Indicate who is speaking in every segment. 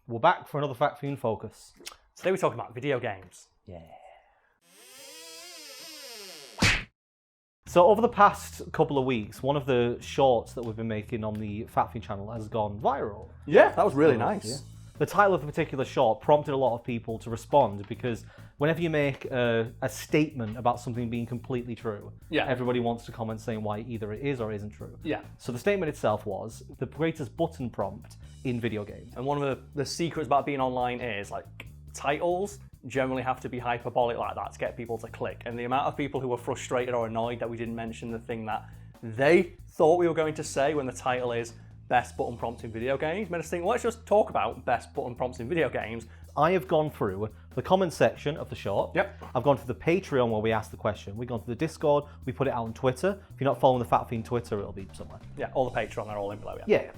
Speaker 1: We're back for another Fact Fiend Focus.
Speaker 2: Today we're talking about video games.
Speaker 1: Yeah. So over the past couple of weeks, one of the shorts that we've been making on the Fact Fiend channel has gone viral.
Speaker 2: Yeah, that was really nice.
Speaker 1: Yeah. The title of the particular short prompted a lot of people to respond because whenever you make a statement about something being completely true, everybody wants to comment saying why either it is or isn't true.
Speaker 2: Yeah.
Speaker 1: So the statement itself was the greatest button prompt in video games.
Speaker 2: And one of the secrets about being online is like titles generally have to be hyperbolic like that to get people to click. And the amount of people who were frustrated or annoyed that we didn't mention the thing that they thought we were going to say when the title is best button prompts in video games made us think, well, let's just talk about best button prompts in video games.
Speaker 1: I have gone through the comment section of the short.
Speaker 2: Yep.
Speaker 1: I've gone to the Patreon where we asked the question. We've gone to the Discord. We put it out on Twitter. If you're not following the Fact Fiend Twitter, it'll be somewhere.
Speaker 2: Yeah, all the Patreon, they're all in below.
Speaker 1: Yeah.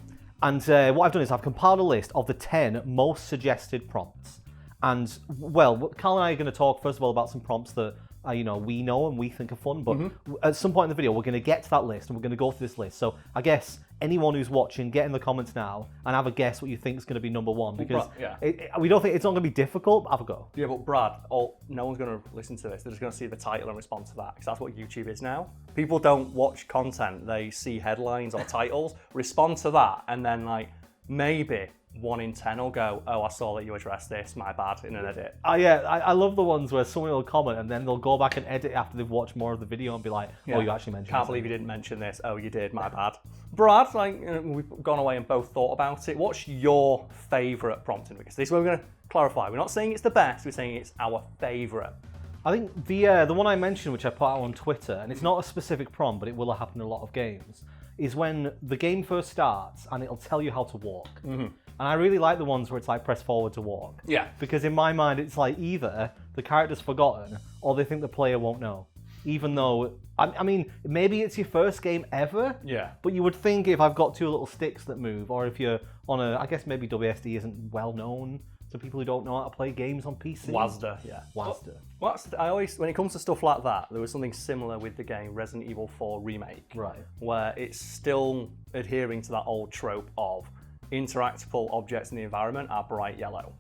Speaker 1: And what I've done is I've compiled a list of the 10 most suggested prompts. And, well, Karl and I are going to talk, first of all, about some prompts that we know and we think are fun. But at some point in the video, we're going to get to that list and we're going to go through this list. So I guess anyone who's watching, get in the comments now and have a guess what you think is going to be number one. Because we don't think it's not going to be difficult, but have a go.
Speaker 2: Yeah, but Brad, no one's going to listen to this. They're just going to see the title and respond to that because that's what YouTube is now. People don't watch content. They see headlines or titles, respond to that, and then maybe 1 in 10 will go, oh, I saw that you addressed this, my bad, in an edit.
Speaker 1: I love the ones where someone will comment and then they'll go back and edit after they've watched more of the video and be like, oh, you actually mentioned
Speaker 2: Can't believe you didn't mention this. Oh, you did, my bad. Brad, we've gone away and both thought about it. What's your favourite prompting? Because this is where we're going to clarify. We're not saying it's the best, we're saying it's our favourite.
Speaker 1: I think the one I mentioned, which I put out on Twitter, and it's not a specific prompt, but it will happen in a lot of games, is when the game first starts and it'll tell you how to walk. And I really like the ones where it's like press forward to walk.
Speaker 2: Yeah.
Speaker 1: Because in my mind, it's like either the character's forgotten or they think the player won't know. Even though, I mean, maybe it's your first game ever.
Speaker 2: Yeah.
Speaker 1: But you would think if I've got 2 little sticks that move, or if you're on I guess maybe WSD isn't well known to people who don't know how to play games on PC.
Speaker 2: WASD, yeah.
Speaker 1: WASD.
Speaker 2: Well, when it comes to stuff like that, there was something similar with the game Resident Evil 4 Remake.
Speaker 1: Right.
Speaker 2: Where it's still adhering to that old trope of interactable objects in the environment are bright yellow.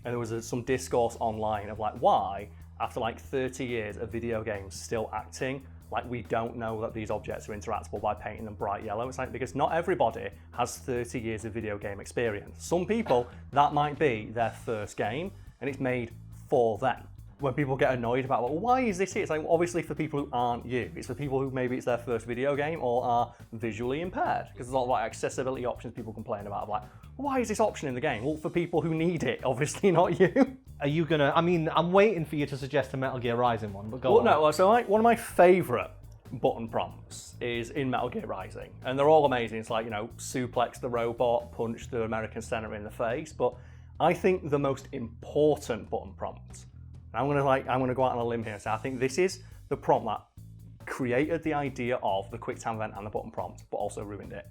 Speaker 2: And there was some discourse online of why, after 30 years of video games still acting like we don't know that these objects are interactable by painting them bright yellow. It's because not everybody has 30 years of video game experience. Some people, that might be their first game and it's made for them. When people get annoyed about, well, why is this here? It's obviously for people who aren't you. It's for people who maybe it's their first video game or are visually impaired. Because there's a lot of accessibility options people complain about. Why is this option in the game? Well, for people who need it, obviously not you.
Speaker 1: Are you gonna, I'm waiting for you to suggest a Metal Gear Rising one, but go on.
Speaker 2: No, so one of my favourite button prompts is in Metal Gear Rising. And they're all amazing. It's suplex the robot, punch the American senator in the face. But I think the most important button prompt, I'm gonna go out on a limb here and say I think this is the prompt that created the idea of the QuickTime event and the button prompt, but also ruined it.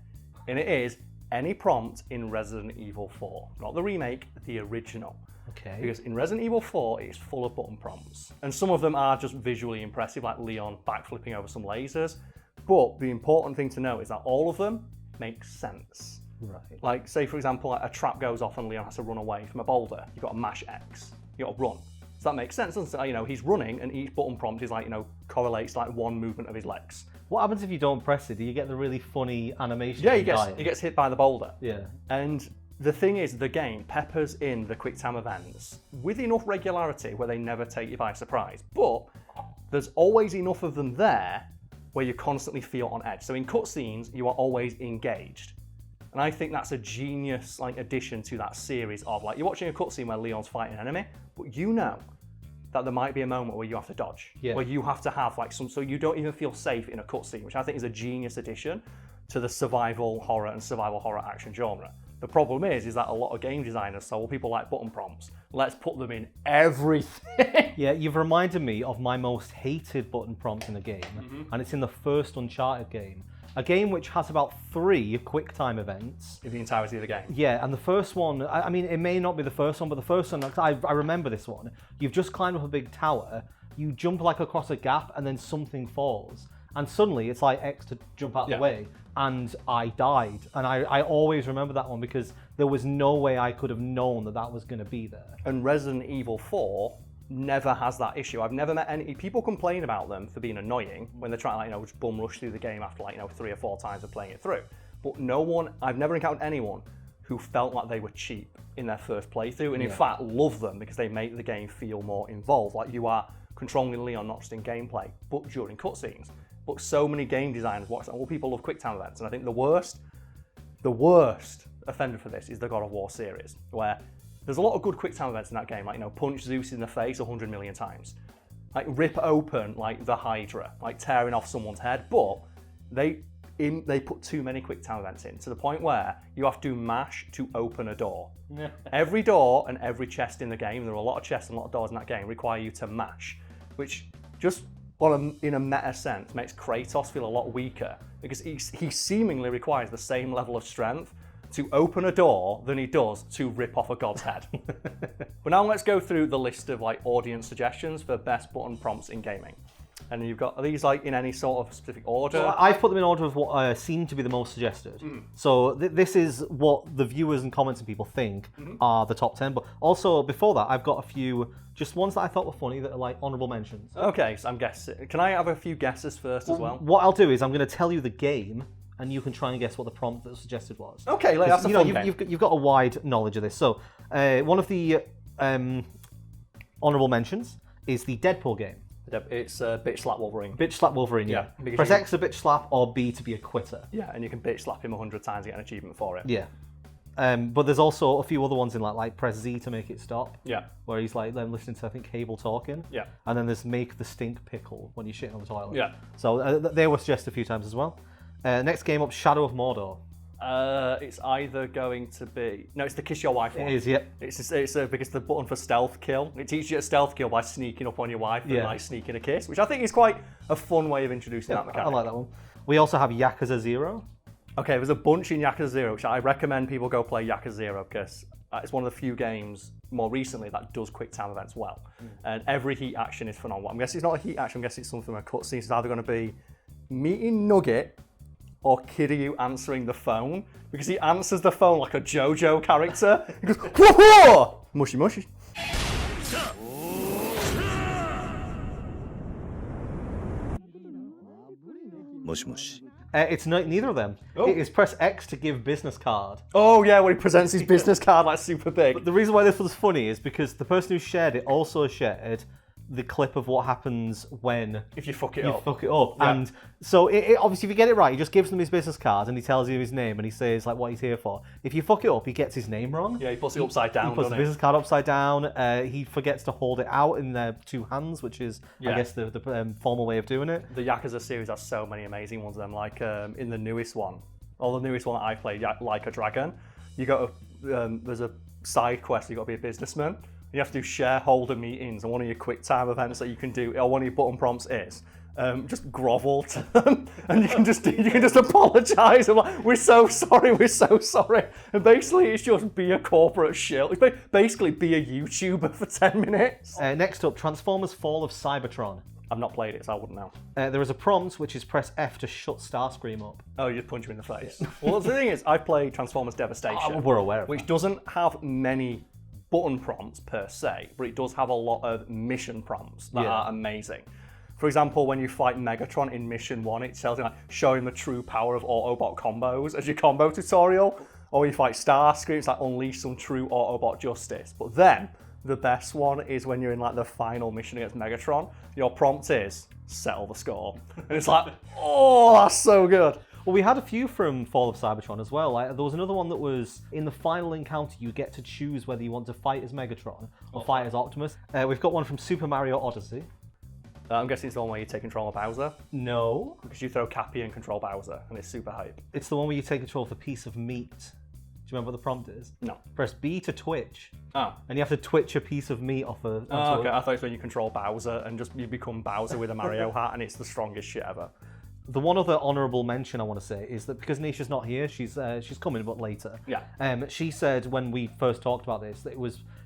Speaker 2: And it is any prompt in Resident Evil 4, not the remake, the original.
Speaker 1: Okay.
Speaker 2: Because in Resident Evil 4, it's full of button prompts, and some of them are just visually impressive, like Leon backflipping over some lasers. But the important thing to know is that all of them make sense.
Speaker 1: Right.
Speaker 2: Say for example, a trap goes off and Leon has to run away from a boulder. You've got to mash X. You got to run. So that makes sense, doesn't it? He's running, and each button prompt is correlates one movement of his legs.
Speaker 1: What happens if you don't press it? Do you get the really funny animation?
Speaker 2: Yeah, he gets hit by the boulder.
Speaker 1: Yeah.
Speaker 2: And the thing is, the game peppers in the QuickTime events with enough regularity where they never take you by surprise. But there's always enough of them there where you constantly feel on edge. So in cutscenes, you are always engaged. And I think that's a genius addition to that series of you're watching a cutscene where Leon's fighting an enemy, but you know that there might be a moment where you have to dodge, where you have to have so you don't even feel safe in a cutscene, which I think is a genius addition to the survival horror and survival horror action genre. The problem is that a lot of game designers say, well, people like button prompts, let's put them in everything.
Speaker 1: Yeah, you've reminded me of my most hated button prompt in a game, and it's in the first Uncharted game. A game which has about 3 QuickTime events.
Speaker 2: In the entirety of the game.
Speaker 1: Yeah, and the first one, it may not be the first one, but the first one, I remember this one. You've just climbed up a big tower, you jump across a gap, and then something falls. And suddenly it's X to jump out of the way. And I died. And I always remember that one because there was no way I could have known that that was going to be there.
Speaker 2: And Resident Evil 4 never has that issue. I've never met any people complain about them for being annoying when they're trying to just bum rush through the game after 3 or 4 times of playing it through. But I've never encountered anyone who felt like they were cheap in their first playthrough, and in fact love them because they make the game feel more involved. Like you are controlling Leon not just in gameplay, but during cutscenes. But so many game designers watch that. All people love quick time events, and I think the worst offender for this is the God of War series, where there's a lot of good quick time events in that game, like punch Zeus in the face 100 million times, like rip open like the Hydra, like tearing off someone's head. But they put too many quick time events in to the point where you have to mash to open a door. Every door and every chest in the game, there are a lot of chests and a lot of doors in that game, require you to mash, which just in a meta sense makes Kratos feel a lot weaker because he seemingly requires the same level of strength to open a door than he does to rip off a god's head. But now let's go through the list of audience suggestions for best button prompts in gaming. And you've got, are these in any sort of specific order?
Speaker 1: Well, I've put them in order of what seem to be the most suggested. So this is what the viewers and comments and people think are the top 10. But also before that, I've got a few, just ones that I thought were funny that are honourable mentions.
Speaker 2: Okay, so I'm guessing. Can I have a few guesses first as well?
Speaker 1: What I'll do is I'm going to tell you the game, and you can try and guess what the prompt that was suggested was.
Speaker 2: Okay, that's a fun game.
Speaker 1: You've got a wide knowledge of this. So one of the honourable mentions is the Deadpool game.
Speaker 2: It's bitch slap Wolverine.
Speaker 1: Bitch slap Wolverine, yeah. Press X to bitch slap or B to be a quitter.
Speaker 2: Yeah, and you can bitch slap him 100 times and get an achievement for it.
Speaker 1: Yeah. But there's also a few other ones in like press Z to make it stop.
Speaker 2: Yeah.
Speaker 1: Where he's then listening to, I think, Cable talking.
Speaker 2: Yeah.
Speaker 1: And then there's make the stink pickle when you're shitting on the toilet.
Speaker 2: Yeah.
Speaker 1: So they were suggested a few times as well. Next game up, Shadow of Mordor.
Speaker 2: It's either going to be... No, it's the kiss your wife one.
Speaker 1: It is, yep.
Speaker 2: It's because the button for stealth kill. It teaches you a stealth kill by sneaking up on your wife and sneaking a kiss, which I think is quite a fun way of introducing that mechanic.
Speaker 1: I like that one. We also have Yakuza 0.
Speaker 2: Okay, there's a bunch in Yakuza 0, which I recommend people go play Yakuza 0 because it's one of the few games more recently that does quick time events well. And every heat action is phenomenal. I'm guessing it's not a heat action, I'm guessing it's something where cutscenes is either going to be meeting Nugget or Kiryu answering the phone, because he answers the phone like a JoJo character. He goes, whoa, mushy mushy.
Speaker 3: Mush mush.
Speaker 1: It's neither of them. It is press X to give business card.
Speaker 2: Oh yeah, when he presents his business card like super big.
Speaker 1: But the reason why this was funny is because the person who shared it also shared the clip of what happens when
Speaker 2: if you fuck it
Speaker 1: you
Speaker 2: up.
Speaker 1: fuck it up.
Speaker 2: Yeah.
Speaker 1: And so it obviously, if you get it right, he just gives them his business card and he tells you his name and he says what he's here for. If you fuck it up, he gets his name wrong.
Speaker 2: Yeah, he puts it upside down.
Speaker 1: He puts the business card upside down. He forgets to hold it out in their two hands, which is, I guess, the formal way of doing it.
Speaker 2: The Yakuza series has so many amazing ones of them. Like in the newest one, or the newest one that I played, Like a Dragon, you got there's a side quest. You got to be a businessman. You have to do shareholder meetings, and one of your quick time events that you can do, or one of your button prompts is just grovel to them, and you can just apologise. I'm like, we're so sorry. And basically, it's just be a corporate shill. It's basically be a YouTuber for 10 minutes.
Speaker 1: Next up, Transformers: Fall of Cybertron.
Speaker 2: I've not played it, so I wouldn't know.
Speaker 1: There is a prompt which is press F to shut Starscream up.
Speaker 2: Oh, you just punch him in the face. Well, the thing is, I've played Transformers Devastation.
Speaker 1: We're aware of
Speaker 2: which doesn't have many button prompts per se, but it does have a lot of mission prompts that are amazing. For example, when you fight Megatron in Mission 1, it tells you showing the true power of Autobot combos as your combo tutorial. Or you fight Starscream, it's unleash some true Autobot justice. But then, the best one is when you're in the final mission against Megatron. Your prompt is, settle the score. And it's like, oh, that's so good.
Speaker 1: Well, we had a few from Fall of Cybertron as well. There was another one that was, in the final encounter, you get to choose whether you want to fight as Megatron or fight as Optimus. We've got one from Super Mario Odyssey.
Speaker 2: I'm guessing it's the one where you take control of Bowser.
Speaker 1: No.
Speaker 2: Because you throw Cappy and control Bowser, and it's super hype.
Speaker 1: It's the one where you take control of a piece of meat. Do you remember what the prompt is?
Speaker 2: No.
Speaker 1: Press B to twitch.
Speaker 2: Oh.
Speaker 1: And you have to twitch a piece of meat off a...
Speaker 2: Oh, okay. I thought it's when you control Bowser and just you become Bowser with a Mario hat, and it's the strongest shit ever.
Speaker 1: The one other honourable mention I want to say is that because Nisha's not here, she's coming, but later.
Speaker 2: Yeah.
Speaker 1: She said when we first talked about this that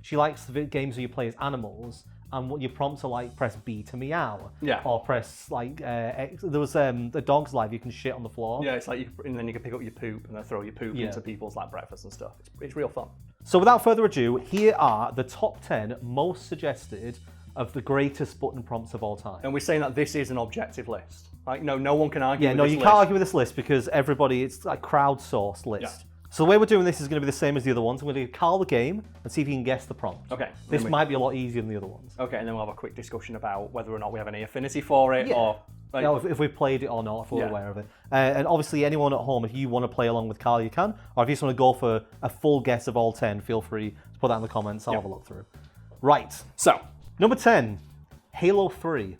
Speaker 1: she likes the games where you play as animals and your prompts are like press B to meow.
Speaker 2: Yeah.
Speaker 1: Or press like X. There was the dog's live. You can shit on the floor.
Speaker 2: Yeah, it's like and then you can pick up your poop and then throw your poop into people's like breakfast and stuff. It's real fun.
Speaker 1: So without further ado, here are the top 10 most suggested of the greatest button prompts of all time.
Speaker 2: And we're saying that this is an objective list. Like, no one can argue.
Speaker 1: Yeah,
Speaker 2: with
Speaker 1: no,
Speaker 2: this
Speaker 1: you
Speaker 2: list.
Speaker 1: can't argue with this list because it's like crowdsourced list.
Speaker 2: Yeah.
Speaker 1: So the way we're doing this is going to be the same as the other ones. I'm going to give Karl the game and see if he can guess the prompt.
Speaker 2: Okay.
Speaker 1: This might be a lot easier than the other ones.
Speaker 2: Okay, and then we'll have a quick discussion about whether or not we have any affinity for it, or like,
Speaker 1: You know, if we've played it or not, if we're
Speaker 2: Yeah.
Speaker 1: aware of it. And obviously, anyone at home, if you want to play along with Karl, you can. Or if you just want to go for a full guess of all 10, feel free to put that in the comments. I'll have a look through. Right.
Speaker 2: So,
Speaker 1: Number 10, Halo 3.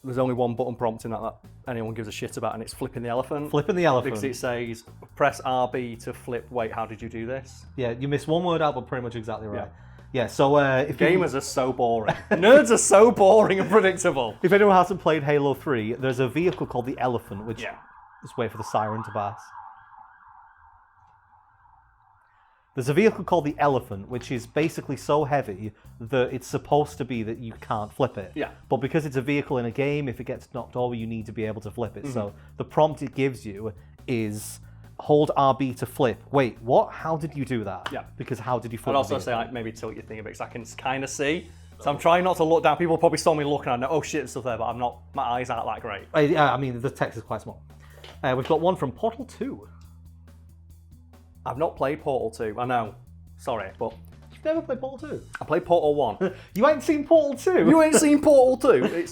Speaker 2: there's only one button prompt in that anyone gives a shit about, and it's flipping the elephant.
Speaker 1: Flipping the elephant.
Speaker 2: Because it says, press RB to flip. Wait, how did you do this?
Speaker 1: Yeah, you missed one word out, but pretty much exactly right. Yeah, so if
Speaker 2: Gamers are so boring. Nerds are so boring and predictable.
Speaker 1: if anyone hasn't played Halo 3, there's a vehicle called the Elephant, which just wait for the siren to pass. There's a vehicle called the Elephant, which is basically so heavy that it's supposed to be that you can't flip it.
Speaker 2: Yeah.
Speaker 1: But because it's a vehicle in a game, if it gets knocked over, you need to be able to flip it. So the prompt it gives you is hold RB to flip. Wait, what? How did you do that?
Speaker 2: Yeah.
Speaker 1: Because how did you flip
Speaker 2: I'd also
Speaker 1: the
Speaker 2: say
Speaker 1: vehicle?
Speaker 2: like, maybe tilt your thing a bit, because I can kind of see. So I'm trying not to look down. People probably saw me looking and I know, oh shit, there's stuff there, but I'm not. My eyes aren't that great.
Speaker 1: Yeah, I mean, the text is quite small. We've got one from Portal 2.
Speaker 2: I've not played Portal 2. I know. Sorry, but
Speaker 1: You've never played Portal 2?
Speaker 2: I played Portal 1.
Speaker 1: You ain't seen Portal 2?
Speaker 2: You ain't seen Portal 2?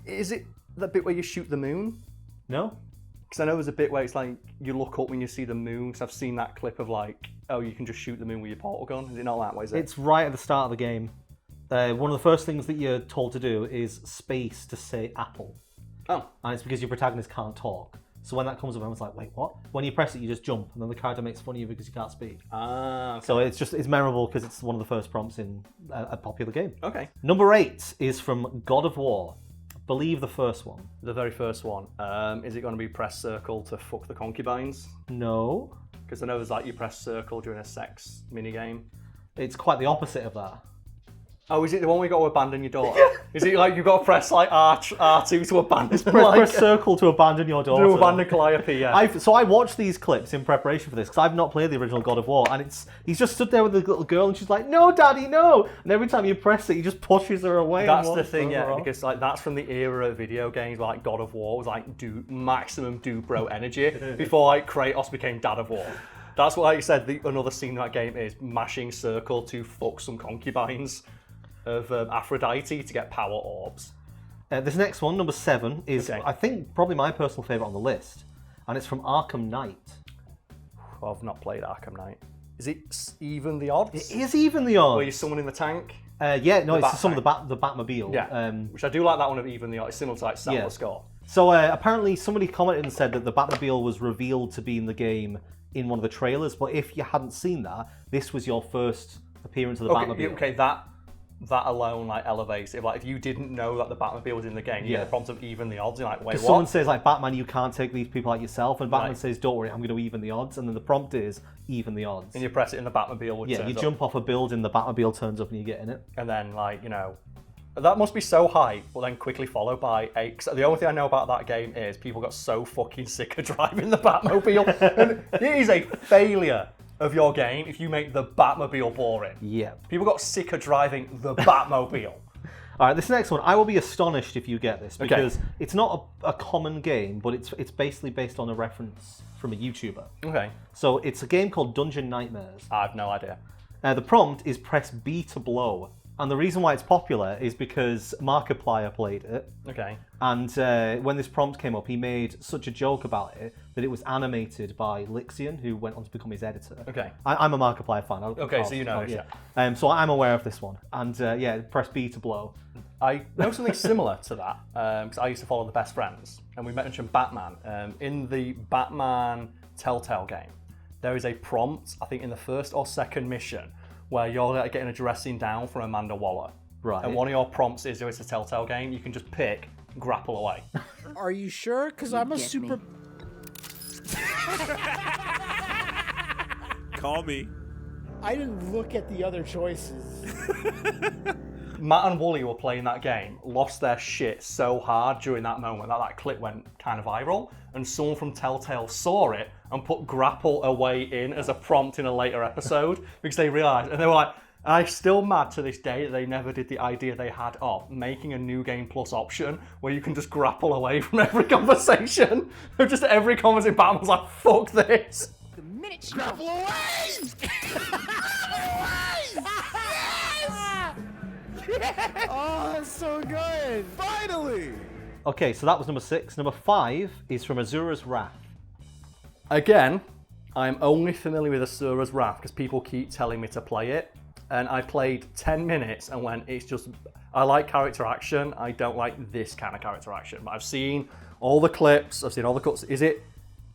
Speaker 2: Is it the bit where you shoot the moon?
Speaker 1: No?
Speaker 2: Because I know there's a bit where it's like you look up when you see the moon. Because I've seen that clip of like, oh, you can just shoot the moon with your portal gun. Is it not that way? Is it?
Speaker 1: It's right at the start of the game. One of the first things that you're told to do is space to say apple.
Speaker 2: Oh.
Speaker 1: And it's because your protagonist can't talk. So when that comes up, everyone's like, wait, what? When you press it, you just jump, and then the character makes fun of you because you can't speak.
Speaker 2: Ah, okay.
Speaker 1: So it's memorable because it's one of the first prompts in a popular game.
Speaker 2: Okay.
Speaker 1: Number 8 is from God of War. I believe the first one.
Speaker 2: The very first one. Is it going to be press circle to fuck the concubines?
Speaker 1: No.
Speaker 2: Because I know there's like you press circle during a sex minigame.
Speaker 1: It's quite the opposite of that.
Speaker 2: Oh, is it the one where you got to abandon your daughter? Is it like you've got to press like R2 to abandon
Speaker 1: Press circle to abandon your daughter.
Speaker 2: to abandon Calliope, yeah.
Speaker 1: So I watched these clips in preparation for this because I've not played the original God of War, and he's just stood there with the little girl, and she's like, "No, Daddy, no!" And every time you press it, he just pushes her away.
Speaker 2: That's the thing, yeah, because like that's from the era of video games where like God of War was like maximum dude bro energy before like Kratos became Dad of War. That's what, like you said, another scene in that game is mashing circle to fuck some concubines of Aphrodite to get power orbs.
Speaker 1: This next one, number 7, is
Speaker 2: Okay.
Speaker 1: I think probably my personal favourite on the list, and it's from Arkham Knight.
Speaker 2: I've not played Arkham Knight. Is it even the odds?
Speaker 1: It is even the odds.
Speaker 2: Where you're someone in the tank?
Speaker 1: Yeah, no, it's
Speaker 2: Bat
Speaker 1: some of the Batmobile.
Speaker 2: Yeah, which I do like that one of even the odds. It's similar to like Settle
Speaker 1: Yeah.
Speaker 2: the Score.
Speaker 1: So apparently somebody commented and said that the Batmobile was revealed to be in the game in one of the trailers, but if you hadn't seen that, this was your first appearance of the Batmobile.
Speaker 2: Okay, that alone like elevates it. Like if you didn't know that the Batmobile was in the game, you get the prompt of even the odds. You're like, wait, what?
Speaker 1: Someone says like, Batman, you can't take these people out yourself, and Batman
Speaker 2: Right.
Speaker 1: says, don't worry, I'm going to even the odds, and then the prompt is even the odds.
Speaker 2: And you press it in the Batmobile, which
Speaker 1: Yeah, you
Speaker 2: turns up.
Speaker 1: jump off a building, the Batmobile turns up, and you get in it.
Speaker 2: And then like, you know, that must be so hype, but then quickly followed by a... 'cause the only thing I know about that game is people got so fucking sick of driving the Batmobile. And it is a failure of your game if you make the Batmobile boring.
Speaker 1: Yeah.
Speaker 2: People got sick of driving the Batmobile.
Speaker 1: All right, this next one, I will be astonished if you get this, because it's not a common game, but it's basically based on a reference from a YouTuber.
Speaker 2: Okay.
Speaker 1: So it's a game called Dungeon Nightmares.
Speaker 2: I have no idea.
Speaker 1: The prompt is press B to blow. And the reason why it's popular is because Markiplier played it.
Speaker 2: Okay.
Speaker 1: And when this prompt came up, he made such a joke about it that it was animated by Lixian, who went on to become his editor.
Speaker 2: Okay.
Speaker 1: I'm a Markiplier fan.
Speaker 2: Okay, so you know this,
Speaker 1: yeah. So I'm aware of this one. And yeah, press B to blow.
Speaker 2: I know something similar to that, because I used to follow the Best Friends, and we mentioned Batman. In the Batman Telltale game, there is a prompt, I think in the first or second mission, where you're getting a dressing down from Amanda Waller.
Speaker 1: Right.
Speaker 2: And one of your prompts is, it's a Telltale game, you can just pick, grapple away.
Speaker 4: Are you sure? Because I'm a super...
Speaker 3: Call me.
Speaker 4: I didn't look at the other choices.
Speaker 2: Matt and Wooly were playing that game, lost their shit so hard during that moment that clip went kind of viral, and someone from Telltale saw it and put grapple away in as a prompt in a later episode because they realised, and they were like, I'm still mad to this day that they never did the idea they had of making a New Game Plus option where you can just grapple away from every conversation. Just every conversation, Batman was like, fuck this.
Speaker 5: The minute she
Speaker 4: Grapple away! Yes! Oh, that's so good. Finally!
Speaker 1: Okay, so that was number 6. Number 5 is from Azura's Wrath.
Speaker 2: Again, I'm only familiar with Asura's Wrath because people keep telling me to play it. And I played 10 minutes and went, it's just, I like character action. I don't like this kind of character action. But I've seen all the clips, I've seen all the cuts.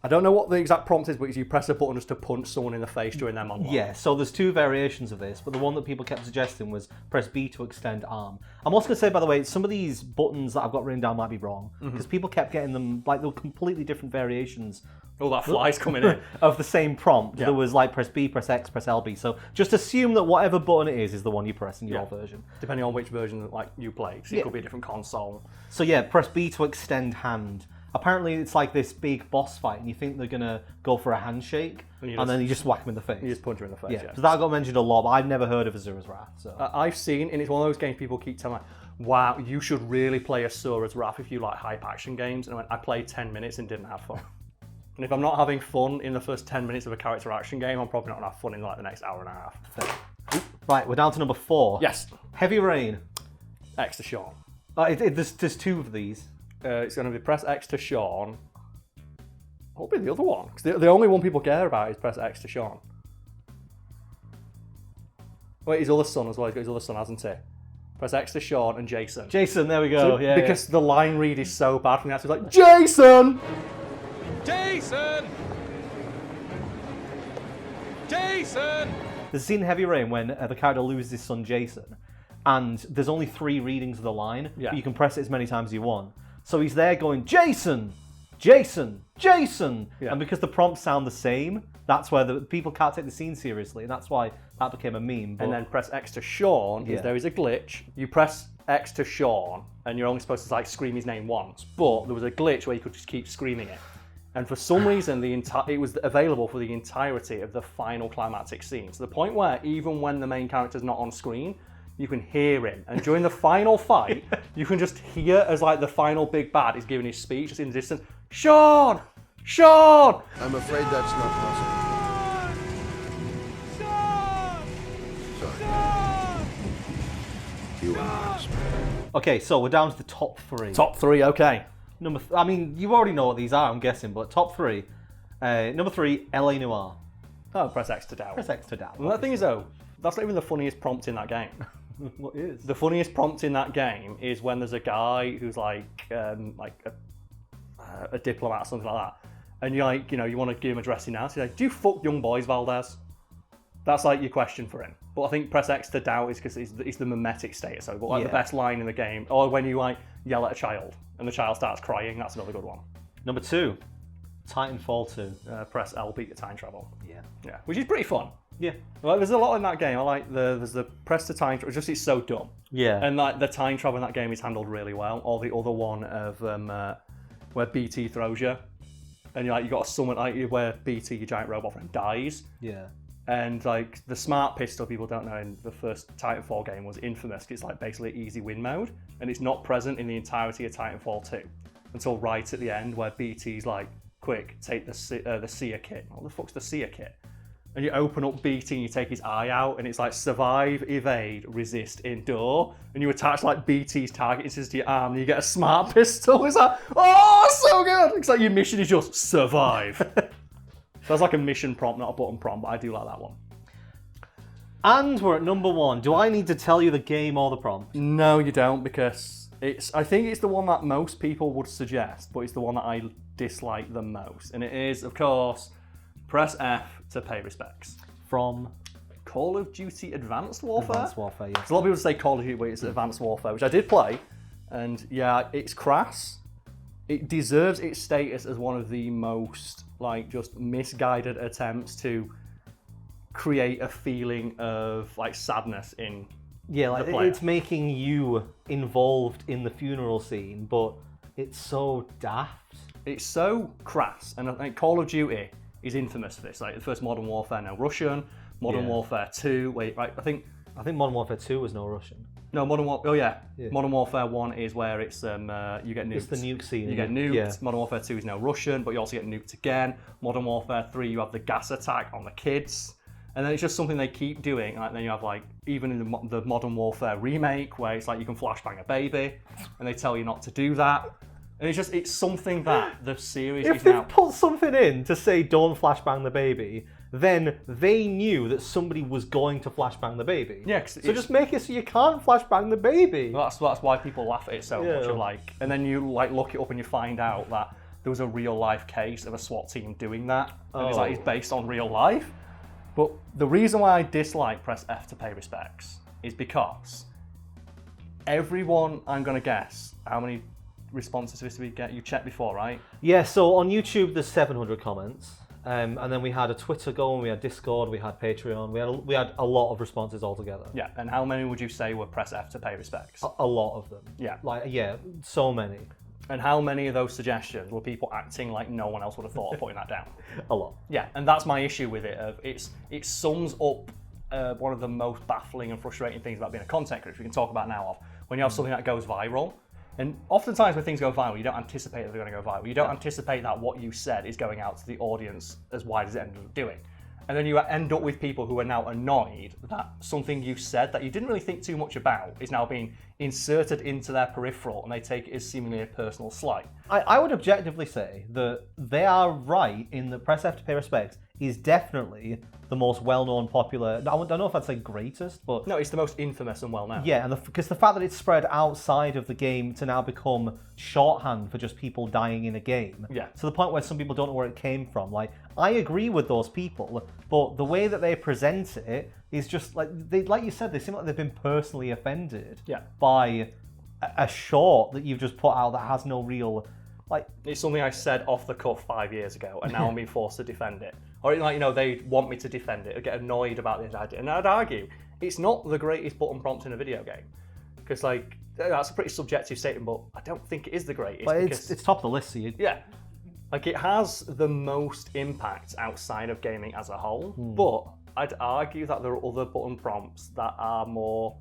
Speaker 2: I don't know what the exact prompt is, but you press a button just to punch someone in the face during their monologue.
Speaker 1: Yeah, so there's 2 variations of this, but the one that people kept suggesting was press B to extend arm. I'm also going to say, by the way, some of these buttons that I've got written down might be wrong, because people kept getting them, like, they were completely different variations.
Speaker 2: Oh, that fly's coming in.
Speaker 1: Of the same prompt.
Speaker 2: Yeah.
Speaker 1: There was like press B, press X, press LB. So just assume that whatever button it is the one you press in your version.
Speaker 2: Depending on which version you play. So it could be a different console.
Speaker 1: So yeah, press B to extend hand. Apparently it's like this big boss fight and you think they're going to go for a handshake and then you just whack them in the face.
Speaker 2: You just punch them in the face,
Speaker 1: yeah. So that got mentioned a lot, but I've never heard of Azura's Wrath. So.
Speaker 2: I've seen, and it's one of those games people keep telling me, wow, you should really play Asura's Wrath if you like hype action games. And I played 10 minutes and didn't have fun. And if I'm not having fun in the first 10 minutes of a character action game, I'm probably not going to have fun in like the next hour and a half.
Speaker 1: Right, we're down to number 4.
Speaker 2: Yes.
Speaker 1: Heavy Rain.
Speaker 2: X to Sean.
Speaker 1: There's 2 of these.
Speaker 2: It's going to be press X to Sean. What will be the other one? Because the only one people care about is press X to Sean. Wait, his other son as well. He's got his other son, hasn't he? Press X to Sean and Jason.
Speaker 1: Jason, there we go.
Speaker 2: So, because the line read is so bad from the actor. It's like, Jason!
Speaker 6: Jason! Jason!
Speaker 1: There's a scene in Heavy Rain when the character loses his son Jason, and there's only 3 readings of the line, but you can press it as many times as you want. So he's there going, Jason! Jason! Jason!
Speaker 2: Yeah.
Speaker 1: And because the prompts sound the same, that's where the people can't take the scene seriously, and that's why that became a meme. But...
Speaker 2: And then press X to Sean, because there is a glitch. You press X to Sean, and you're only supposed to like scream his name once, but there was a glitch where you could just keep screaming it. And for some reason, it was available for the entirety of the final climactic scene, to the point where even when the main character's not on screen, you can hear him. And during the final fight, you can just hear as like the final big bad is giving his speech, just in the distance, Sean! Sean!
Speaker 7: I'm afraid that's not possible. Sorry. You are.
Speaker 1: Okay, so we're down to the top 3.
Speaker 2: Top 3, okay.
Speaker 1: I mean, you already know what these are, I'm guessing, but top 3. Number 3, LA Noire.
Speaker 2: Oh, press X to doubt.
Speaker 1: Press X to doubt.
Speaker 2: Well, that thing is though, that's not even the funniest prompt in that game.
Speaker 1: What is?
Speaker 2: The funniest prompt in that game is when there's a guy who's like a diplomat or something like that, and you're like, you want to give him a dressing now. So you're like, do you fuck young boys, Valdez? That's like your question for him. But I think press X to doubt is because it's the mimetic status. So, but like the best line in the game, or when you like yell at a child and the child starts crying, that's another good one.
Speaker 1: Number 2, Titanfall 2.
Speaker 2: Press LB to time travel.
Speaker 1: Yeah,
Speaker 2: which is pretty fun.
Speaker 1: Yeah.
Speaker 2: Like, there's a lot in that game. I like there's the press to time travel. It's so dumb.
Speaker 1: Yeah.
Speaker 2: And like the time travel in that game is handled really well. Or the other one of where BT throws you, and you got to summon where BT, your giant robot friend, dies.
Speaker 1: Yeah.
Speaker 2: And like the smart pistol, people don't know, in the first Titanfall game was infamous. It's like basically easy win mode, and it's not present in the entirety of Titanfall 2 until right at the end, where BT's like, "Quick, take the seer kit." What the fuck's the seer kit? And you open up BT and you take his eye out, and it's like survive, evade, resist, endure. And you attach like BT's target to your arm, and you get a smart pistol. It's like, oh, so good! It's like your mission is just survive. So that's like a mission prompt, not a button prompt, but I do like that one.
Speaker 1: And we're at number 1. Do I need to tell you the game or the prompt?
Speaker 2: No, you don't, because I think it's the one that most people would suggest, but it's the one that I dislike the most. And it is, of course, press F to pay respects.
Speaker 1: From
Speaker 2: Call of Duty Advanced Warfare?
Speaker 1: Advanced Warfare, yes.
Speaker 2: So a lot of people say Call of Duty, but it's Advanced Warfare, which I did play. And yeah, it's crass. It deserves its status as one of the most, like, just misguided attempts to create a feeling of, like, sadness in
Speaker 1: Yeah, like
Speaker 2: the player.
Speaker 1: it's making you involved in the funeral scene, but it's so daft.
Speaker 2: It's so crass, and I think Call of Duty is infamous for this. Like the first Modern Warfare, no Russian. Modern Warfare 2, wait, right? I think
Speaker 1: Modern Warfare 2 was no Russian.
Speaker 2: no Modern Warfare. Oh yeah. Modern Warfare 1 is where it's you get nuked.
Speaker 1: It's the nuke scene.
Speaker 2: You get nuked.
Speaker 1: Yeah.
Speaker 2: Modern Warfare 2 is now Russian, but you also get nuked again. Modern Warfare 3, you have the gas attack on the kids. And then it's just something they keep doing. Like then you have like, even in the Modern Warfare remake, where it's like you can flashbang a baby, and they tell you not to do that. And it's something that the series
Speaker 1: If
Speaker 2: is
Speaker 1: they
Speaker 2: now...
Speaker 1: put something in to say don't flashbang the baby, then they knew that somebody was going to flashbang the baby.
Speaker 2: Yeah, 'cause
Speaker 1: so just make it so you can't flashbang the baby.
Speaker 2: That's why people laugh at it so much. Of like, and then you like look it up and you find out that there was a real life case of a SWAT team doing that, and it's like it's based on real life. But the reason why I dislike press F to pay respects is because everyone, I'm gonna guess, how many responses did we get? You checked before, right?
Speaker 1: Yeah, so on YouTube there's 700 comments. And then we had a Twitter going, we had Discord, we had Patreon, we had a lot of responses altogether.
Speaker 2: Yeah, and how many would you say were press F to pay respects?
Speaker 1: A lot of them.
Speaker 2: Yeah.
Speaker 1: So many.
Speaker 2: And how many of those suggestions were people acting like no one else would have thought of putting that down?
Speaker 1: A lot.
Speaker 2: Yeah, and that's my issue with it. It sums up one of the most baffling and frustrating things about being a content creator, we can talk about now, of when you have something that goes viral. And oftentimes when things go viral, you don't anticipate that they're going to go viral. You don't anticipate that what you said is going out to the audience as wide as it ended up doing. And then you end up with people who are now annoyed that something you said that you didn't really think too much about is now being inserted into their peripheral, and they take it as seemingly a personal slight.
Speaker 1: I would objectively say that they are right in that press F to pay respects is definitely the most well-known, popular, I don't know if I'd say greatest, but...
Speaker 2: No, it's the most infamous and well-known.
Speaker 1: Yeah, and because the fact that it's spread outside of the game to now become shorthand for just people dying in a game, to the point where some people don't know where it came from. Like, I agree with those people, but the way that they present it is just, like you said, they seem like they've been personally offended by a short that you've just put out that has no real... Like,
Speaker 2: it's something I said off the cuff 5 years ago, and now I'm being forced to defend it. Or like, you know, they want me to defend it or get annoyed about this idea. And I'd argue it's not the greatest button prompt in a video game, because like that's a pretty subjective statement, but I don't think it is the greatest.
Speaker 1: But
Speaker 2: because,
Speaker 1: it's top of the list, so
Speaker 2: like it has the most impact outside of gaming as a whole. But I'd argue that there are other button prompts that are more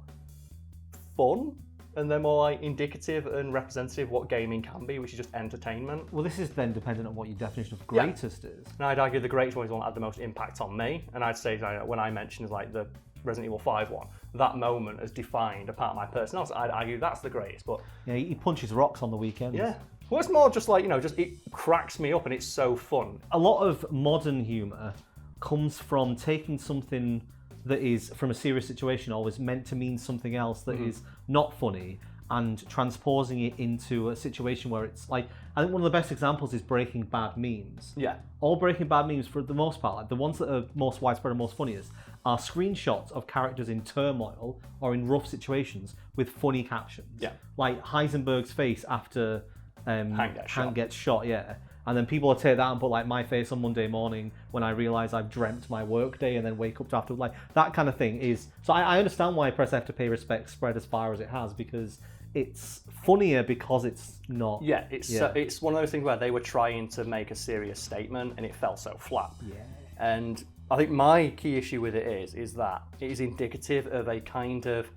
Speaker 2: fun. And they're more like indicative and representative of what gaming can be, which is just entertainment.
Speaker 1: Well, this is then dependent on what your definition of greatest is.
Speaker 2: And I'd argue the greatest one is the one that had the most impact on me. And I'd say when I mentioned like the Resident Evil 5 one, that moment has defined a part of my personality. I'd argue that's the greatest. But
Speaker 1: yeah, he punches rocks on the weekends.
Speaker 2: Yeah. Well, it's more just like, you know, just it cracks me up and it's so fun.
Speaker 1: A lot of modern humour comes from taking something that is from a serious situation always meant to mean something else that is not funny and transposing it into a situation where it's like, I think one of the best examples is Breaking Bad memes.
Speaker 2: Yeah.
Speaker 1: All Breaking Bad memes, for the most part, like the ones that are most widespread and most funniest, are screenshots of characters in turmoil or in rough situations with funny captions.
Speaker 2: Yeah.
Speaker 1: Like Heisenberg's face after
Speaker 2: Hank
Speaker 1: gets shot, And then people will take that and put like my face on Monday morning when I realise I've dreamt my work day and then wake up to after, like that kind of thing is. So I understand why press F to pay respect spread as far as it has, because it's funnier because it's not.
Speaker 2: Yeah, it's one of those things where they were trying to make a serious statement and it fell so flat.
Speaker 1: Yeah.
Speaker 2: And I think my key issue with it is that it is indicative of a kind of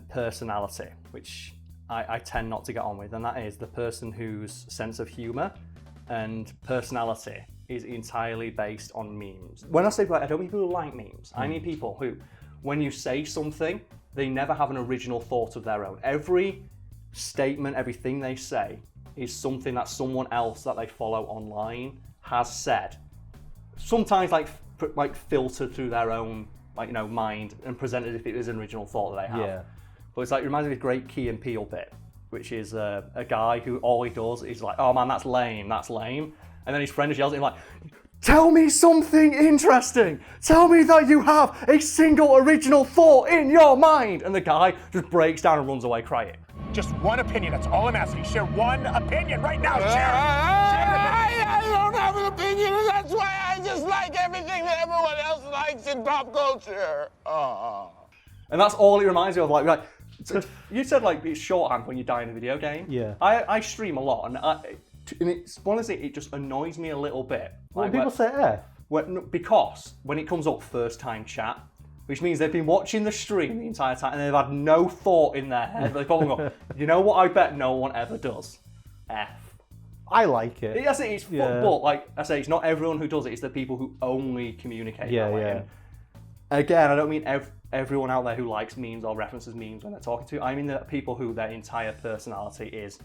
Speaker 2: personality, which I tend not to get on with, and that is the person whose sense of humour and personality is entirely based on memes. When I say that, I don't mean people who like memes. I mean people who, when you say something, they never have an original thought of their own. Every statement, everything they say is something that someone else that they follow online has said. Sometimes like filtered through their own mind and presented as if it was an original thought that they have.
Speaker 1: Yeah.
Speaker 2: But it's like, it reminds me of a great Key and Peele bit, which is a guy who all he does is like, oh man, that's lame. And then his friend just yells at him like, tell me something interesting. Tell me that you have a single original thought in your mind. And the guy just breaks down and runs away crying.
Speaker 5: Just one opinion, that's all I'm asking. Share one opinion right now, share
Speaker 4: I don't have an opinion, and that's why I just like everything that everyone else likes in pop culture.
Speaker 2: And that's all it reminds me of. Like you said, like it's shorthand when you die in a video game.
Speaker 1: Yeah.
Speaker 2: I stream a lot, and it's honestly, it just annoys me a little bit.
Speaker 1: When people say F.
Speaker 2: Because when it comes up first time chat, which means they've been watching the stream the entire time and they've had no thought in their head. They probably go, you know what I bet no one ever does? F.
Speaker 1: I like it.
Speaker 2: It's fun, but like I say, it's not everyone who does it, it's the people who only communicate that way. And again, I don't mean everyone out there who likes memes or references memes when they're talking to. I mean the people who their entire personality is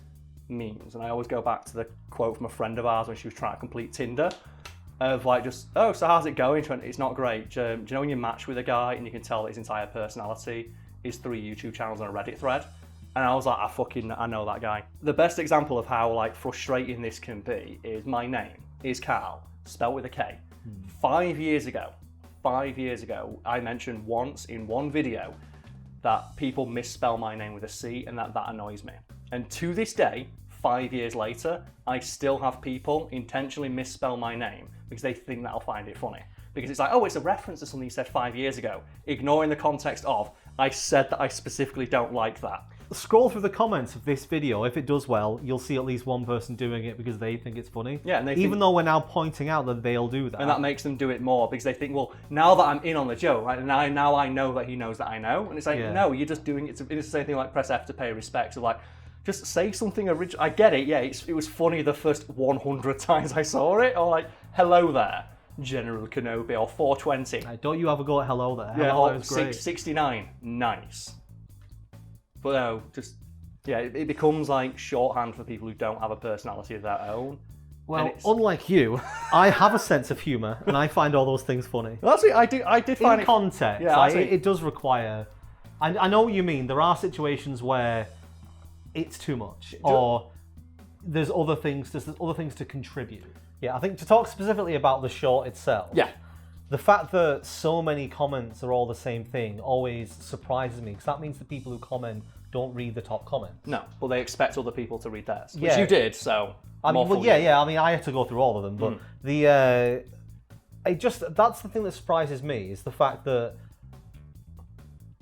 Speaker 2: memes. And I always go back to the quote from a friend of ours when she was trying to complete Tinder. Of like just, oh, so how's it going? It's not great. Do you know when you match with a guy and you can tell that his entire personality is 3 YouTube channels and a Reddit thread? And I was like, I know that guy. The best example of how like frustrating this can be is my name is Karl, spelled with a K. 5 years ago, I mentioned once in one video that people misspell my name with a C and that annoys me. And to this day, 5 years later, I still have people intentionally misspell my name because they think that I'll find it funny. Because it's like, oh, it's a reference to something you said 5 years ago, ignoring the context of, I said that I specifically don't like that.
Speaker 1: Scroll through the comments of this video. If it does well, you'll see at least one person doing it because they think it's funny.
Speaker 2: Yeah, and
Speaker 1: even though we're now pointing out that they'll do that.
Speaker 2: And that makes them do it more because they think, well, now that I'm in on the joke, right, now I know that he knows that I know. And it's like, no, you're just doing it. It's the same thing like press F to pay respect. So like, just say something original. I get it, yeah, it was funny the first 100 times I saw it. Or like, hello there, General Kenobi, or 420.
Speaker 1: Don't you ever go at hello there?
Speaker 2: Yeah,
Speaker 1: hello
Speaker 2: or 669, nice. But no, just, yeah, it becomes like shorthand for people who don't have a personality of their own.
Speaker 1: Well, unlike you, I have a sense of humour, and I find all those things funny.
Speaker 2: Well, that's it, I did find
Speaker 1: in context,
Speaker 2: yeah,
Speaker 1: it does require... I know what you mean. There are situations where it's too much, or there's other things to contribute. Yeah, I think to talk specifically about the short itself, the fact that so many comments are all the same thing always surprises me, because that means the people who comment don't read the top comments.
Speaker 2: No, but they expect other people to read theirs, which you did, so...
Speaker 1: I mean, I mean, I had to go through all of them, but that's the thing that surprises me, is the fact that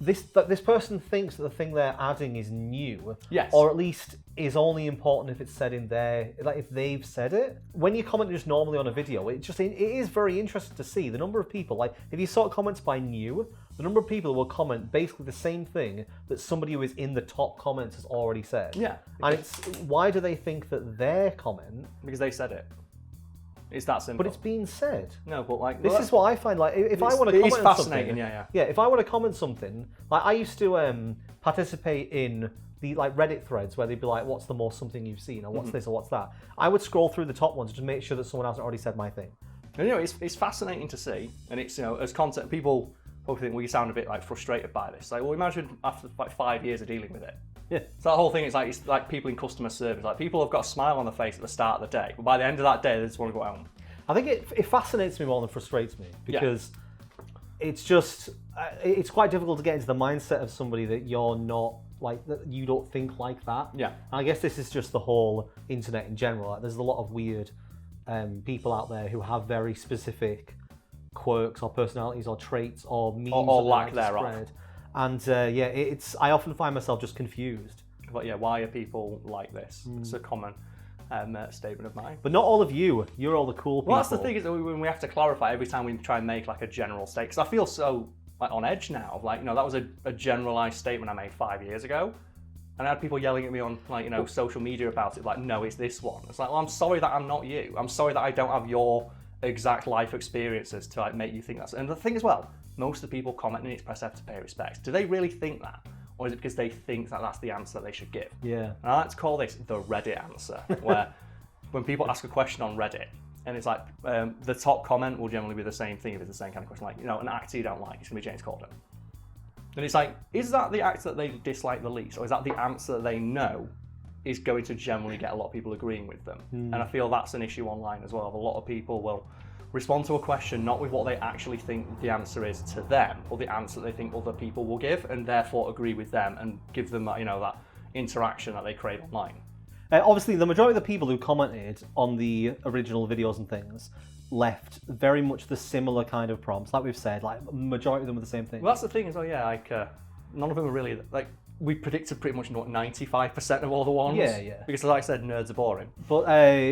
Speaker 1: this person thinks that the thing they're adding is new, or at least is only important if it's said in there, like if they've said it. When you comment just normally on a video, it is very interesting to see the number of people, like if you sort comments by new, the number of people who will comment basically the same thing that somebody who is in the top comments has already said. Yeah. And it's, why do they think that their comment...
Speaker 2: Because they said it. It's that simple.
Speaker 1: But it's been said.
Speaker 2: No, but like...
Speaker 1: This is what I find, like, if I want to comment on something...
Speaker 2: Yeah,
Speaker 1: if I want to comment something, like I used to participate in the like Reddit threads where they'd be like, what's the most something you've seen, or what's this, or what's that. I would scroll through the top ones to make sure that someone else had already said my thing.
Speaker 2: And, you know, it's fascinating to see, and it's, you know, as content, people probably think, well, you sound a bit like frustrated by this. Like, well, imagine after like 5 years of dealing with it.
Speaker 1: Yeah.
Speaker 2: So that whole thing is it's like people in customer service. Like, people have got a smile on their face at the start of the day, but by the end of that day, they just want to go home.
Speaker 1: I think it fascinates me more than frustrates me, because it's just, it's quite difficult to get into the mindset of somebody that you're not, like, that you don't think like that.
Speaker 2: Yeah.
Speaker 1: And I guess this is just the whole internet in general. Like, there's a lot of weird people out there who have very specific quirks or personalities or traits or memes
Speaker 2: or lack thereof.
Speaker 1: And it's I often find myself just confused.
Speaker 2: But yeah, why are people like this? It's a common statement of mine.
Speaker 1: But not all of you. You're all the cool people.
Speaker 2: Well, that's the thing, is that when we have to clarify every time we try and make like a general statement. Because I feel so like on edge now. Like, you know, that was a generalized statement I made 5 years ago. And I had people yelling at me on, like, you know, social media about it, like, no, it's this one. It's like, well, I'm sorry that I'm not you. I'm sorry that I don't have your exact life experiences to like make you think that's. And the thing as well, most of the people commenting it's press F to pay respect. Do they really think that? Or is it because they think that that's the answer that they should give?
Speaker 1: Yeah.
Speaker 2: And I like to call this the Reddit answer, where when people ask a question on Reddit, and it's like, the top comment will generally be the same thing if it's the same kind of question, like, you know, an actor you don't like, it's going to be James Corden. And it's like, is that the actor that they dislike the least? Or is that the answer that they know is going to generally get a lot of people agreeing with them? And I feel that's an issue online as well. A lot of people will respond to a question not with what they actually think the answer is to them, or the answer that they think other people will give, and therefore agree with them and give them, you know, that interaction that they crave online.
Speaker 1: Obviously, the majority of the people who commented on the original videos and things left very much the similar kind of prompts. Like we've said, like majority of them were the same thing.
Speaker 2: Well, that's the thing as well, yeah, like none of them are really like we predicted pretty much 95% of all the ones.
Speaker 1: Yeah.
Speaker 2: Because like I said, nerds are boring.
Speaker 1: But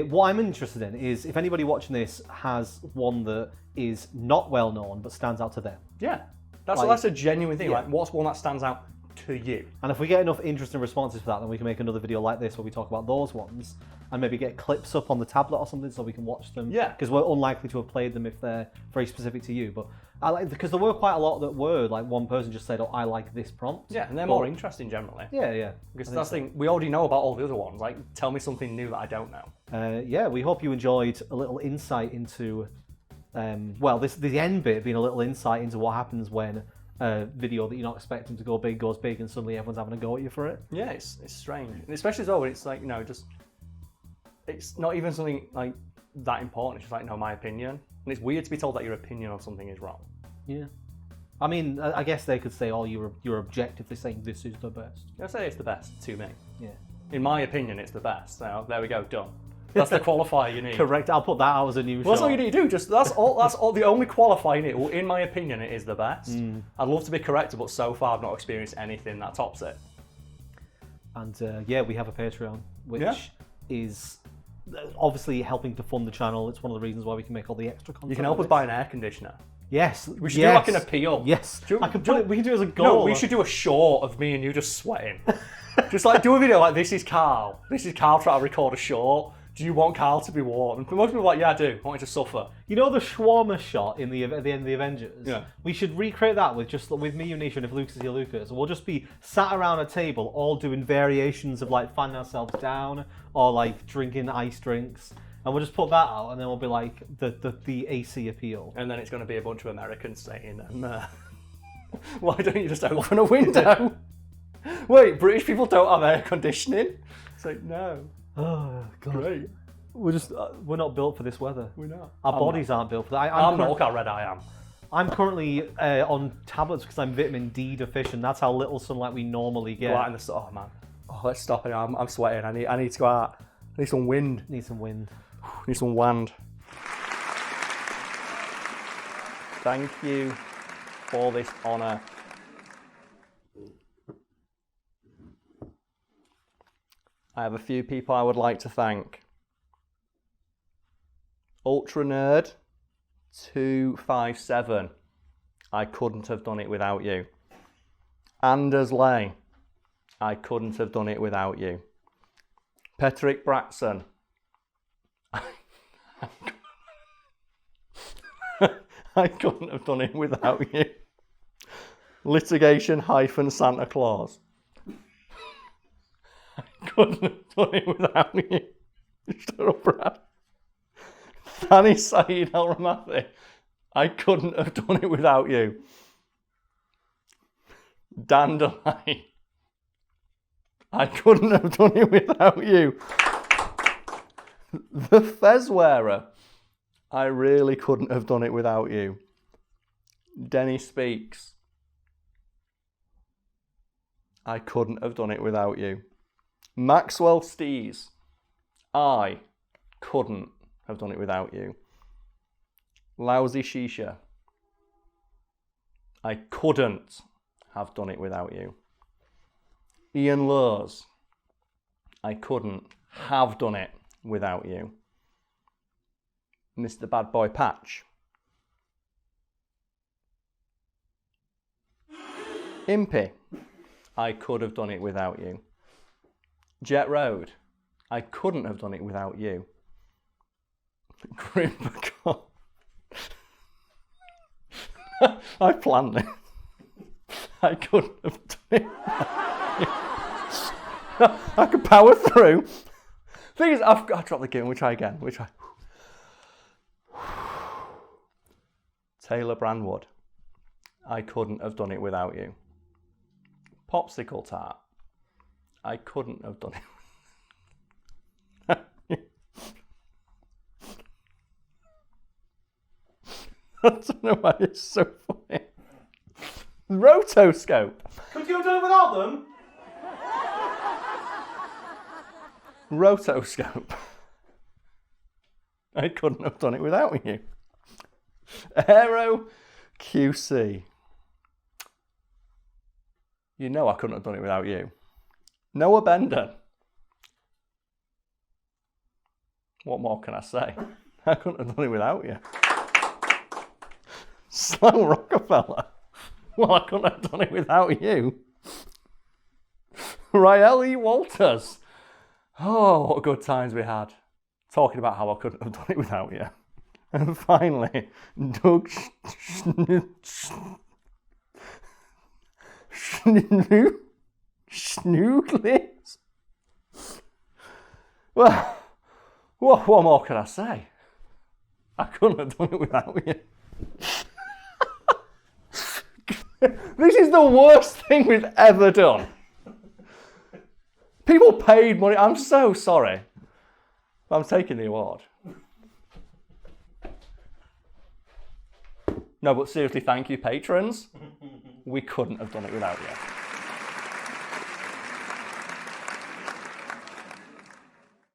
Speaker 1: what I'm interested in is if anybody watching this has one that is not well known but stands out to them.
Speaker 2: Yeah, that's a genuine thing.
Speaker 1: Yeah.
Speaker 2: Like, what's one that stands out to you?
Speaker 1: And if we get enough interesting responses for that, then we can make another video like this where we talk about those ones and maybe get clips up on the tablet or something so we can watch them.
Speaker 2: Yeah.
Speaker 1: Because we're unlikely to have played them if they're very specific to you. But because there were quite a lot that were like one person just said, "Oh, I like this prompt."
Speaker 2: Yeah, and they're more interesting generally.
Speaker 1: Yeah.
Speaker 2: Because that's the thing, we already know about all the other ones. Like, tell me something new that I don't know.
Speaker 1: Yeah, we hope you enjoyed a little insight into, the end bit being a little insight into what happens when a video that you're not expecting to go big goes big and suddenly everyone's having a go at you for it.
Speaker 2: Yeah, it's strange. And especially as well when it's like, it's not even something like that important. It's just like, no, my opinion. And it's weird to be told that your opinion on something is wrong.
Speaker 1: Yeah. I mean, I guess they could say, "Oh, you're objectively saying this is the best."
Speaker 2: I'd say it's the best to me.
Speaker 1: Yeah.
Speaker 2: In my opinion, it's the best. So there we go, done. That's the qualifier you need.
Speaker 1: Correct. I'll put that out as a new
Speaker 2: Well,
Speaker 1: shot.
Speaker 2: that's all you need to do. That's all. The only qualifier you need. Well, in my opinion, it is the best. I'd love to be corrected, but so far I've not experienced anything that tops it.
Speaker 1: And we have a Patreon, which
Speaker 2: Yeah.
Speaker 1: is obviously helping to fund the channel. It's one of the reasons why we can make all the extra content.
Speaker 2: You can help us buy an air conditioner.
Speaker 1: Yes.
Speaker 2: We should do like an appeal.
Speaker 1: Yes.
Speaker 2: Do-
Speaker 1: I can
Speaker 2: do-
Speaker 1: put it. We can do it as a goal.
Speaker 2: No, we should do a short of me and you just sweating. Just like do a video like, "This is Karl. This is Karl trying to record a short. Do you want Karl to be warm?" And most people are like, "Yeah, I do. I want you to suffer."
Speaker 1: You know the shawarma shot at the end of the Avengers?
Speaker 2: Yeah.
Speaker 1: We should recreate that with me, you, Nisha, and if Lucas is here, Lucas. We'll just be sat around a table, all doing variations of like fanning ourselves down or like drinking ice drinks. And we'll just put that out, and then we'll be like the AC appeal.
Speaker 2: And then it's going to be a bunch of Americans saying, "Why don't you just open a window?" Wait, British people don't have air conditioning? It's like, no.
Speaker 1: Oh God.
Speaker 2: Great.
Speaker 1: We're not built for this weather.
Speaker 2: We're not.
Speaker 1: Our bodies aren't built for that.
Speaker 2: I'm not. Look how red I am.
Speaker 1: I'm currently on tablets because I'm vitamin D deficient. That's how little sunlight we normally get.
Speaker 2: Go out in the sun. Oh man. Oh, let's stop it. I'm sweating. I need to go out. I need some wind.
Speaker 1: Need some wind.
Speaker 2: Need some wand. Thank you for this honour. I have a few people I would like to thank. Ultra Nerd 257. I couldn't have done it without you. Anders Lay. I couldn't have done it without you. Patrick Bratson. I couldn't have done it without you. Litigation-Santa Claus. I couldn't have done it without you. Shut up, Brad. Thani Saeed Al Ramathi. I couldn't have done it without you. Dandelion. I couldn't have done it without you. The Fez Wearer. I really couldn't have done it without you. Denny Speaks. I couldn't have done it without you. Maxwell Stees. I couldn't have done it without you. Lousy Shisha. I couldn't have done it without you. Ian Laws. I couldn't have done it without you. Mr. Bad Boy Patch. Impy. I could have done it without you. Jet Road. I couldn't have done it without you. Grim Bacon. I planned it. I couldn't have done it. I could power through. Thing is, I've got to drop the game. We try again. We try. Taylor Brandwood. I couldn't have done it without you. Popsicle Tart. I couldn't have done it. I don't know why it's so funny. Rotoscope.
Speaker 1: Could you have done it without them?
Speaker 2: Rotoscope. I couldn't have done it without you. Aero QC. You know I couldn't have done it without you. Noah Bender. What more can I say? I couldn't have done it without you. Slow Rockefeller. Well, I couldn't have done it without you. Rael E. Walters. Oh, what good times we had. Talking about how I couldn't have done it without you. And finally, Doug Schnooglis. Well, what more can I say? I couldn't have done it without you. This is the worst thing we've ever done. People paid money. I'm so sorry. I'm taking the award. No, but seriously, thank you, patrons. We couldn't have done it without you.